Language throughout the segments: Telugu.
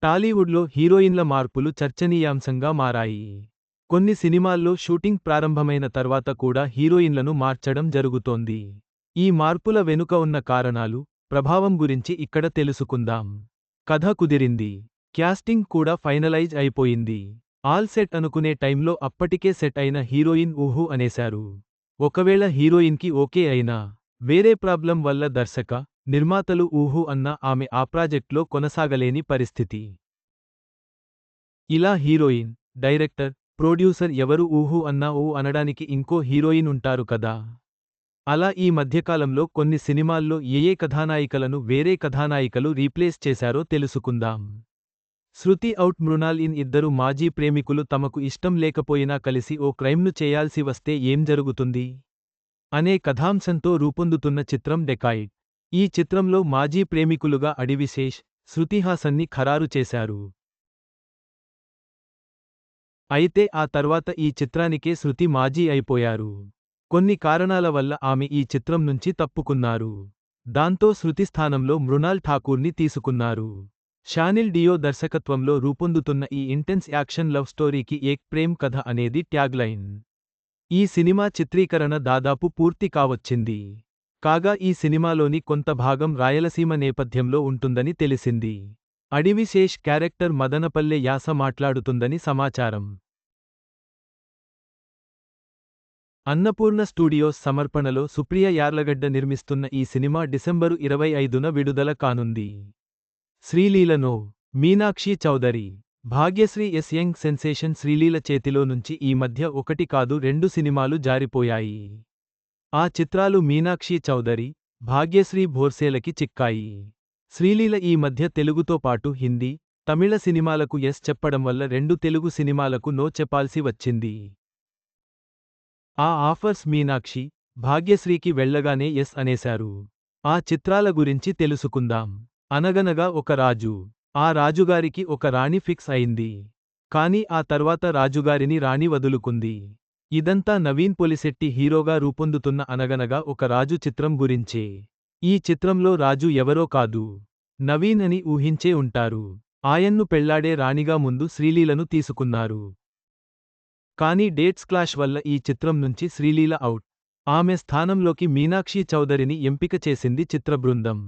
టాలీవుడ్లో హీరోయిన్ల మార్పులు చర్చనీయాంశంగా మారాయి. కొన్ని సినిమాల్లో షూటింగ్ ప్రారంభమైన తర్వాత కూడా హీరోయిన్లను మార్చడం జరుగుతోంది. ఈ మార్పుల వెనుక ఉన్న కారణాలు, ప్రభావం గురించి ఇక్కడ తెలుసుకుందాం. కథ కుదిరింది. క్యాస్టింగ్ కూడా ఫైనలైజ్ అయిపోయింది. ఆల్ సెట్ అనుకునే టైంలో అప్పటికే సెట్ అయిన హీరోయిన్ ఊహు అనేశారు. ఒకవేళ హీరోయిన్కి ఓకే అయినా, వేరే ప్రాబ్లం వల్ల దర్శక, నిర్మాతలు ఊహు అన్నా ఆమె ఆ ప్రాజెక్ట్లో కొనసాగలేని పరిస్థితి. ఇలా హీరోయిన్, డైరెక్టర్, ప్రొడ్యూసర్ ఎవరు ఊహు అన్నా ఊ అనడానికి ఇంకో హీరోయిన్ ఉంటారు కదా. అలా ఈ మధ్యకాలంలో కొన్ని సినిమాల్లో ఏ కథానాయికలను వేరే కథానాయికలు రీప్లేస్ చేశారో తెలుసుకుందాం. శృతి ఔట్ మృణాల్ ఇన్ ఇద్దరు మాజీ ప్రేమికులు తమకు ఇష్టం లేకపోయినా కలిసి ఓ క్రైమ్ను చేయాల్సి వస్తే ఏం జరుగుతుంది అనే కథాంశంతో రూపొందుతున్న చిత్రం డెకాయిడ్. ఈ చిత్రంలో మాజీ ప్రేమికులుగా అడివిశేష్, శృతిహాసన్ని ఖరారు చేశారు. అయితే ఆ తర్వాత ఈ చిత్రానికే శృతి మాజీ అయిపోయారు. కొన్ని కారణాల వల్ల ఆమె ఈ చిత్రం నుంచి తప్పుకున్నారు. దాంతో శృతి స్థానంలో మృణాల్ ఠాకూర్ని తీసుకున్నారు. షానిల్ డియో దర్శకత్వంలో రూపొందుతున్న ఈ ఇంటెన్స్ యాక్షన్ లవ్ స్టోరీకి ఏక్ ప్రేమ్ కథ అనేది ట్యాగ్లైన్. ఈ సినిమా చిత్రీకరణ దాదాపు పూర్తి కావచ్చింది. కాగా ఈ సినిమాలోని కొంత భాగం రాయలసీమ నేపథ్యంలో ఉంటుందని తెలిసింది. అడివిశేష్ క్యారెక్టర్ మదనపల్లె యాస మాట్లాడుతుందని సమాచారం. అన్నపూర్ణ స్టూడియోస్ సమర్పణలో సుప్రియ యార్లగడ్డ నిర్మిస్తున్న ఈ సినిమా డిసెంబరు 25న విడుదల కానుంది. శ్రీలీలను, Meenakshi Chaudhary, Bhagyashree as young sensation Sreeleela చేతిలో నుంచి ఈ మధ్య ఒకటి కాదు రెండు సినిమాలు జారిపోయాయి. ఆ చిత్రాలు మీనాక్షి చౌదరి, భాగ్యశ్రీ భోర్సేలకి చిక్కాయి. శ్రీలీల ఈ మధ్య తెలుగుతో పాటు హిందీ, తమిళ సినిమాలకు ఎస్ చెప్పడం వల్ల రెండు తెలుగు సినిమాలకు నో చెప్పాల్సి వచ్చింది. ఆ ఆఫర్స్ మీనాక్షి, భాగ్యశ్రీకి వెళ్లగానే ఎస్ అనేశారు. ఆ చిత్రాల గురించి తెలుసుకుందాం. అనగనగా ఒక రాజు. ఆ రాజుగారికి ఒక రాణి ఫిక్స్ అయింది. కానీ ఆ తర్వాత రాజుగారిని రాణి వదులుకుంది. ఇదంతా నవీన్ పొలిశెట్టి హీరోగా రూపొందుతున్న అనగనగా ఒక రాజు చిత్రం గురించే. ఈ చిత్రంలో రాజు ఎవరో కాదు, నవీన్ అని ఊహించే ఉంటారు. ఆయన్ను పెళ్లాడే రాణిగా ముందు శ్రీలీలను తీసుకున్నారు. కానీ డేట్స్ క్లాష్ వల్ల ఈ చిత్రం నుంచి శ్రీలీల అవుట్. ఆమె స్థానంలోకి మీనాక్షి చౌదరిని ఎంపిక చేసింది చిత్రబృందం.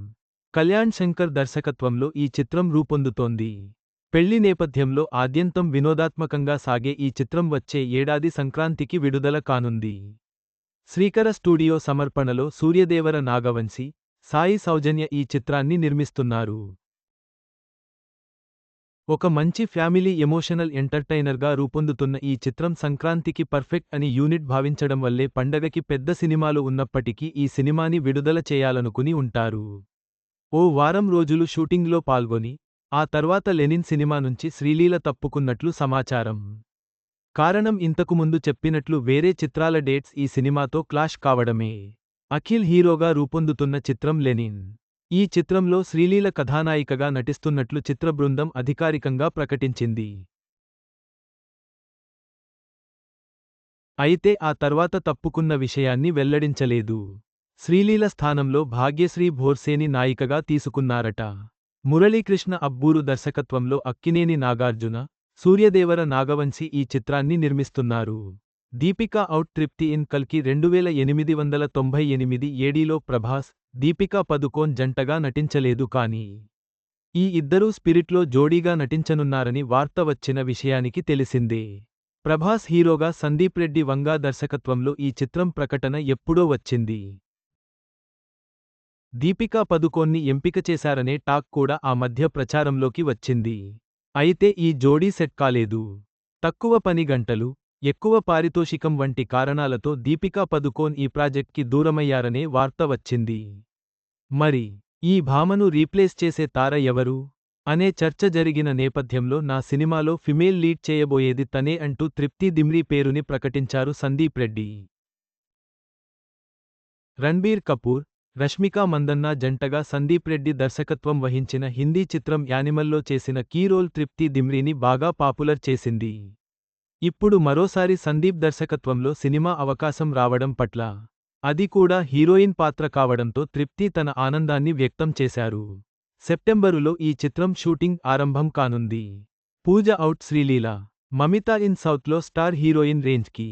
కళ్యాణ్ శంకర్ దర్శకత్వంలో ఈ చిత్రం రూపొందుతోంది. పెళ్లి నేపథ్యంలో ఆద్యంతం వినోదాత్మకంగా సాగే ఈ చిత్రం వచ్చే ఏడాది సంక్రాంతికి విడుదల కానుంది. శ్రీకర స్టూడియో సమర్పణలో సూర్యదేవర నాగవంశి, సాయి సౌజన్య ఈ చిత్రాన్ని నిర్మిస్తున్నారు. ఒక మంచి ఫ్యామిలీ ఎమోషనల్ ఎంటర్టైనర్గా రూపొందుతున్న ఈ చిత్రం సంక్రాంతికి పర్ఫెక్ట్ అని యూనిట్ భావించడం వల్లే పండగకి పెద్ద సినిమాలు ఉన్నప్పటికీ ఈ సినిమాని విడుదల చేయాలనుకుని ఉంటారు. ఓ వారం రోజులు షూటింగ్లో పాల్గొని, ఆ తర్వాత లెనిన్ సినిమా నుంచి శ్రీలీల తప్పుకున్నట్లు సమాచారం. కారణం ఇంతకుముందు చెప్పినట్లు వేరే చిత్రాల డేట్స్ ఈ సినిమాతో క్లాష్ కావడమే. అఖిల్ హీరోగా రూపొందుతున్న చిత్రం లెనిన్. ఈ చిత్రంలో శ్రీలీల కథానాయికగా నటిస్తున్నట్లు చిత్రబృందం అధికారికంగా ప్రకటించింది. అయితే ఆ తర్వాత తప్పుకున్న విషయాన్ని వెల్లడించలేదు. శ్రీలీల స్థానంలో భాగ్యశ్రీ భోర్సేని నాయికగా తీసుకున్నారట. మురళీకృష్ణ అబ్బూరు దర్శకత్వంలో అక్కినేని నాగార్జున, సూర్యదేవర నాగవంశి ఈ చిత్రాన్ని నిర్మిస్తున్నారు. దీపికా ఔట్ తృప్తి ఇన్ కల్కి 2898 ఏడీలో ప్రభాస్, దీపికా పదుకోన్ జంటగా నటించలేదు కానీ ఈ ఇద్దరూ స్పిరిట్లో జోడీగా నటించనున్నారని వార్త వచ్చిన విషయానికి తెలిసిందే. ప్రభాస్ హీరోగా సందీప్ రెడ్డి వంగా దర్శకత్వంలో ఈ చిత్రం ప్రకటన ఎప్పుడో వచ్చింది. దీపికా పదుకోన్ని ఎంపిక చేశారనే టాక్ కూడా ఆ మధ్య ప్రచారంలోకి వచ్చింది. అయితే ఈ జోడీ సెట్ కాలేదు. తక్కువ పని గంటలు, ఎక్కువ పారితోషికం వంటి కారణాలతో దీపికా పదుకోన్ ఈ ప్రాజెక్ట్కి దూరమయ్యారనే వార్త వచ్చింది. మరి ఈ భామను రీప్లేస్ చేసే తార ఎవరు అనే చర్చ జరిగిన నేపథ్యంలో నా సినిమాలో ఫిమేల్ లీడ్ చేయబోయేది తనే అంటూ తృప్తి దిమ్రీ పేరుని ప్రకటించారు సందీప్ రెడ్డి. రణ్బీర్ కపూర్, రష్మికా మందన్న జంటగా సందీప్ రెడ్డి దర్శకత్వం వహించిన హిందీ చిత్రం యానిమల్లో చేసిన కీ రోల్ తృప్తి దిమ్రీని బాగా పాపులర్ చేసింది. ఇప్పుడు మరోసారి సందీప్ దర్శకత్వంలో సినిమా అవకాశం రావడం పట్ల, అది కూడా హీరోయిన్ పాత్ర కావడంతో తృప్తి తన ఆనందాన్ని వ్యక్తం చేశారు. సెప్టెంబరులో ఈ చిత్రం షూటింగ్ ఆరంభం కానుంది. పూజ అవుట్ శ్రీలీల, మమిత ఇన్ సౌత్లో స్టార్ హీరోయిన్ రేంజ్కి.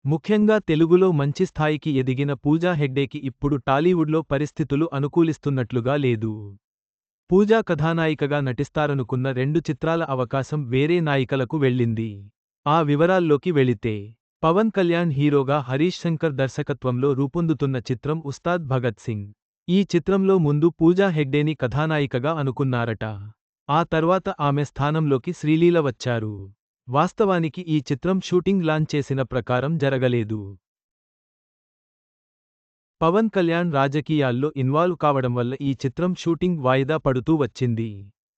ముఖ్యంగా తెలుగులో మంచి స్థాయికి ఎదిగిన పూజా హెగ్డేకి ఇప్పుడు టాలీవుడ్లో పరిస్థితులు అనుకూలిస్తున్నట్లుగా లేదు. పూజా కథానాయికగా నటిస్తారనుకున్న 2 చిత్రాల అవకాశం వేరే నాయికలకు వెళ్ళింది. ఆ వివరాల్లోకి వెళితే, పవన్ కళ్యాణ్ హీరోగా హరీష్ శంకర్ దర్శకత్వంలో రూపొందుతున్న చిత్రం ఉస్తాద్ భగత్ సింగ్. ఈ చిత్రంలో ముందు పూజా హెగ్డేని కథానాయికగా అనుకున్నారట. ఆ తర్వాత ఆమె స్థానంలోకి శ్రీలీల వచ్చారు. వాస్తవానికి ఈ చిత్రం షూటింగ్ లాంచ్ చేసిన ప్రకారం జరగలేదు. పవన్ కళ్యాణ్ రాజకీయాల్లో ఇన్వాల్వ్ కావడం వల్ల ఈ చిత్రం షూటింగ్ వాయిదా పడుతూ వచ్చింది.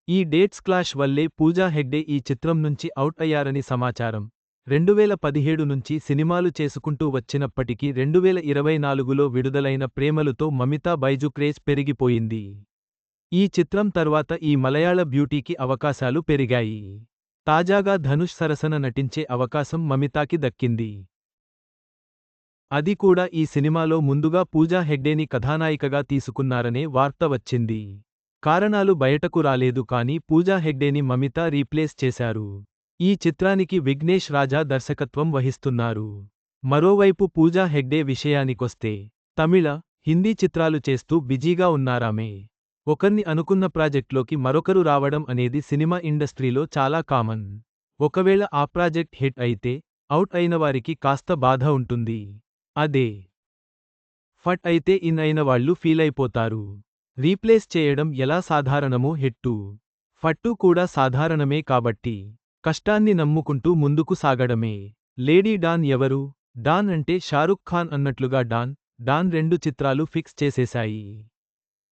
ఈ డేట్స్ క్లాష్ వల్లే పూజా హెగ్డే ఈ చిత్రం నుంచి అవుట్ అయ్యారని సమాచారం. 2017 నుంచి సినిమాలు చేసుకుంటూ వచ్చినప్పటికీ 2024లో విడుదలైన ప్రేమలుతో మమితా బైజు క్రేజ్ పెరిగిపోయింది. ఈ చిత్రం తర్వాత ఈ మలయాళ బ్యూటీకి అవకాశాలు పెరిగాయి. తాజాగా ధనుష్ సరసన నటించే అవకాశం మమితాకి దక్కింది. అది కూడా ఈ సినిమాలో ముందుగా పూజా హెగ్డేని కథానాయికగా తీసుకున్నారనే వార్త వచ్చింది. కారణాలు బయటకు రాలేదు కానీ పూజా హెగ్డేని మమిత రీప్లేస్ చేశారు. ఈ చిత్రానికి విఘ్నేష్ రాజా దర్శకత్వం వహిస్తున్నారు. మరోవైపు పూజా హెగ్డే విషయానికొస్తే, తమిళ, హిందీ చిత్రాలు చేస్తూ బిజీగా ఉన్నారామె. ఒకర్ని అనుకున్న ప్రాజెక్ట్లోకి మరొకరు రావడం అనేది సినిమా ఇండస్ట్రీలో చాలా కామన్. ఒకవేళ ఆ ప్రాజెక్ట్ హిట్ అయితే, అవుట్ అయినవారికి కాస్త బాధ ఉంటుంది. అదే ఫట్ అయితే ఇన్ అయిన వాళ్ళు ఫీలైపోతారు. రీప్లేస్ చేయడం ఎలా సాధారణమో హిట్టు, ఫట్టు కూడా సాధారణమే కాబట్టి, కష్టాన్ని నమ్ముకుంటూ ముందుకు సాగడమే. లేడీ డాన్ ఎవరు? డాన్ అంటే షారుఖ్ ఖాన్ అన్నట్లుగా డాన్ 2 చిత్రాలు ఫిక్స్ చేసేశాయి.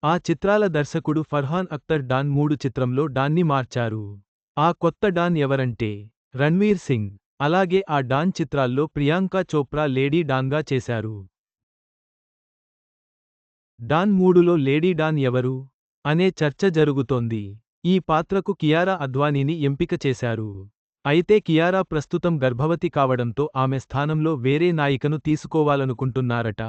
ఆ చిత్రాల దర్శకుడు ఫర్హాన్ అఖ్తర్ డాన్ 3 చిత్రంలో డాన్ని మార్చారు. ఆ కొత్త డాన్ ఎవరంటే రణ్వీర్ సింగ్. అలాగే ఆ డాన్ చిత్రాల్లో ప్రియాంకా చోప్రా లేడీ డాన్గా చేశారు. డాన్ 3లో లేడీ డాన్ ఎవరు అనే చర్చ జరుగుతోంది. ఈ పాత్రకు కియారా అద్వానీని ఎంపిక చేశారు. అయితే కియారా ప్రస్తుతం గర్భవతి కావడంతో ఆమె స్థానంలో వేరే నాయికను తీసుకోవాలనుకుంటున్నారట.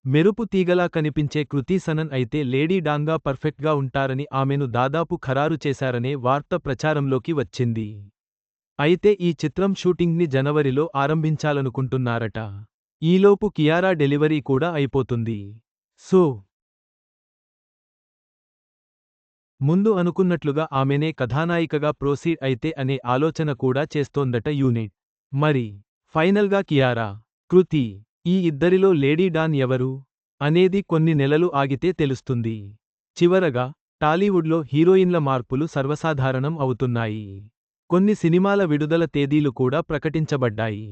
మెరుపు తీగలా కనిపించే కృతి సనన్ అయితే లేడీ డాన్గా పర్ఫెక్ట్గా ఉంటారని ఆమెను దాదాపు ఖరారు చేశారనే వార్త ప్రచారంలోకి వచ్చింది. అయితే ఈ చిత్రం షూటింగ్ని జనవరిలో ఆరంభించాలనుకుంటున్నారట. ఈలోపు కియారా డెలివరీ కూడా అయిపోతుంది. సో ముందు అనుకున్నట్లుగా ఆమెనే కథానాయికగా ప్రోసీడ్ అయితే అనే ఆలోచన కూడా చేస్తోందట యూనిట్. మరి ఫైనల్గా కియారా, కృతి, ఈ ఇద్దరిలో లేడీ డాన్ ఎవరు అనేది కొన్ని నెలలు ఆగితే తెలుస్తుంది. చివరగా, టాలీవుడ్లో హీరోయిన్ల మార్పులు సర్వసాధారణం అవుతున్నాయి. కొన్ని సినిమాల విడుదల తేదీలు కూడా ప్రకటించబడ్డాయి.